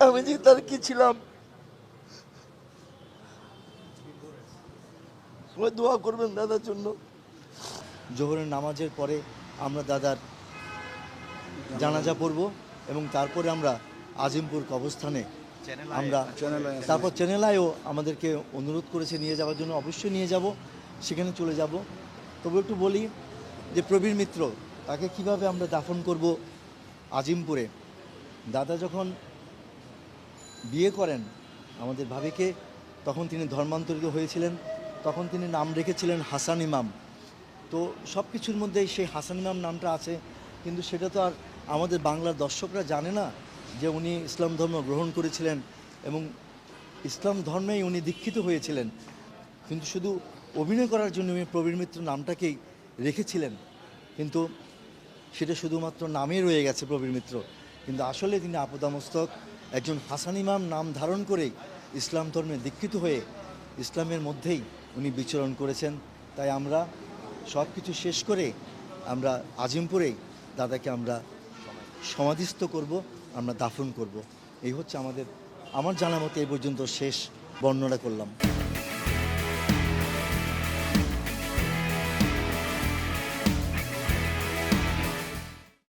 আমি যে তার কি ছিলাম, সবাই দোয়া করবেন দাদার জন্য। জোহরের নামাজের পরে আমরা দাদার জানাজা পড়ব এবং তারপরে আমরা আজিমপুর কবরস্থানে আমরা তারপর চ্যানেলায়ও আমাদেরকে অনুরোধ করেছে নিয়ে যাওয়ার জন্য, অবশ্যই নিয়ে যাব, সেখানে চলে যাব। তবু একটু বলি যে প্রবীর মিত্র তাকে কিভাবে আমরা দাফন করব আজিমপুরে। দাদা যখন বিয়ে করেন আমাদের ভাবিকে, তখন তিনি ধর্মান্তরিত হয়েছিলেন, তখন তিনি নাম রেখেছিলেন হাসান ইমাম। তো সব কিছুর মধ্যেই সেই হাসান ইমাম নামটা আছে, কিন্তু সেটা তো আর আমাদের বাংলার দর্শকরা জানে না যে উনি ইসলাম ধর্ম গ্রহণ করেছিলেন এবং ইসলাম ধর্মেই উনি দীক্ষিত হয়েছিলেন। কিন্তু শুধু অভিনয় করার জন্য উনি প্রবীর মিত্র নামটাকেই রেখেছিলেন, কিন্তু সেটা শুধুমাত্র নামেই রয়ে গেছে প্রবীর মিত্র। কিন্তু আসলে তিনি আপাদমস্তক একজন হাসান ইমাম নাম ধারণ করেই ইসলাম ধর্মে দীক্ষিত হয়ে ইসলামের মধ্যেই উনি বিচরণ করেছেন। তাই আমরা সব কিছু শেষ করে আমরা আজিমপুরেই দাদাকে আমরা সমাধিস্থ করব, আমরা দাফন করব। এই হচ্ছে আমার জানা মতে এই পর্যন্ত শেষ বর্ণনা করলাম।